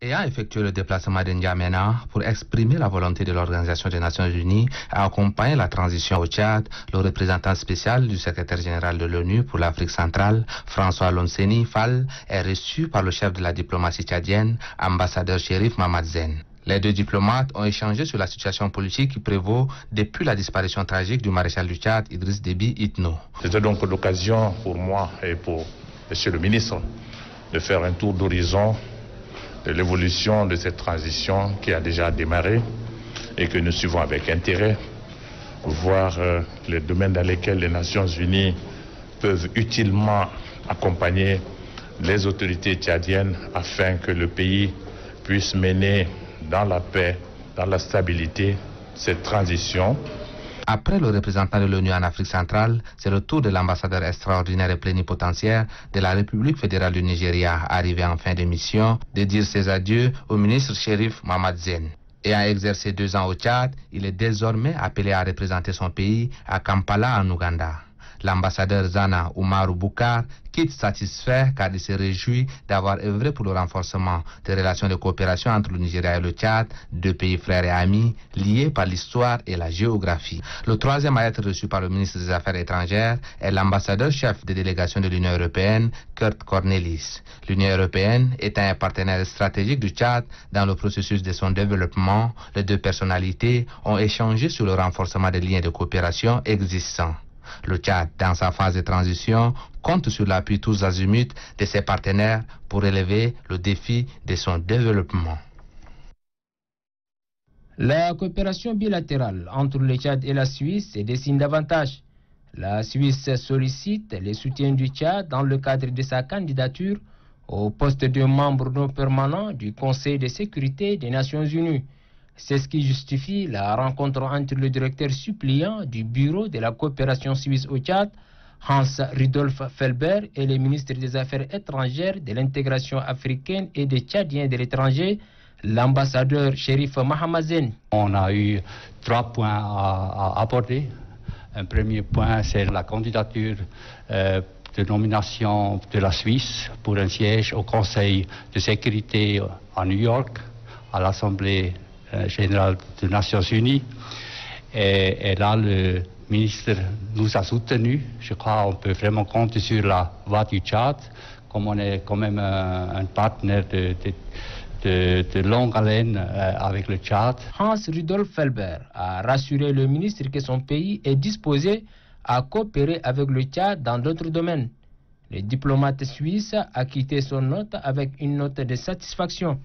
Ayant effectué le déplacement de N'Djamena pour exprimer la volonté de l'Organisation des Nations Unies à accompagner la transition au Tchad, le représentant spécial du secrétaire général de l'ONU pour l'Afrique centrale, François Lonseni Fall, est reçu par le chef de la diplomatie tchadienne, ambassadeur Chérif Mamadzen. Les deux diplomates ont échangé sur la situation politique qui prévaut depuis la disparition tragique du maréchal du Tchad, Idriss Déby Itno. C'était donc l'occasion pour moi et pour Monsieur le ministre de faire un tour d'horizon de l'évolution de cette transition qui a déjà démarré et que nous suivons avec intérêt, voir les domaines dans lesquels les Nations Unies peuvent utilement accompagner les autorités tchadiennes afin que le pays puisse mener dans la paix, dans la stabilité, cette transition. Après le représentant de l'ONU en Afrique centrale, c'est le tour de l'ambassadeur extraordinaire et plénipotentiaire de la République fédérale du Nigeria, arrivé en fin de mission, de dire ses adieux au ministre Chérif Mamadzen. Ayant exercé 2 ans au Tchad, il est désormais appelé à représenter son pays à Kampala en Ouganda. L'ambassadeur Zana Oumarou Boukar quitte satisfait car il se réjouit d'avoir œuvré pour le renforcement des relations de coopération entre le Nigeria et le Tchad, 2 pays frères et amis liés par l'histoire et la géographie. Le troisième à être reçu par le ministre des Affaires étrangères est l'ambassadeur chef de délégation de l'Union européenne, Kurt Cornelis. L'Union européenne étant un partenaire stratégique du Tchad dans le processus de son développement, les deux personnalités ont échangé sur le renforcement des liens de coopération existants. Le Tchad, dans sa phase de transition, compte sur l'appui tous azimuts de ses partenaires pour relever le défi de son développement. La coopération bilatérale entre le Tchad et la Suisse se dessine davantage. La Suisse sollicite le soutien du Tchad dans le cadre de sa candidature au poste de membre non permanent du Conseil de sécurité des Nations Unies. C'est ce qui justifie la rencontre entre le directeur suppléant du Bureau de la coopération suisse au Tchad, Hans-Rudolf Felber, et le ministre des Affaires étrangères, de l'intégration africaine et des Tchadiens de l'étranger, l'ambassadeur Chérif Mamadzen. On a eu 3 points à aborder. Un premier point, c'est la candidature de nomination de la Suisse pour un siège au Conseil de sécurité à New York, à l'Assemblée générale des Nations Unies. Et là, le ministre nous a soutenus. Je crois qu'on peut vraiment compter sur la voix du Tchad, comme on est quand même un partenaire de longue haleine avec le Tchad. Hans-Rudolf Felber a rassuré le ministre que son pays est disposé à coopérer avec le Tchad dans d'autres domaines. Le diplomate suisse a quitté son hôte avec une note de satisfaction.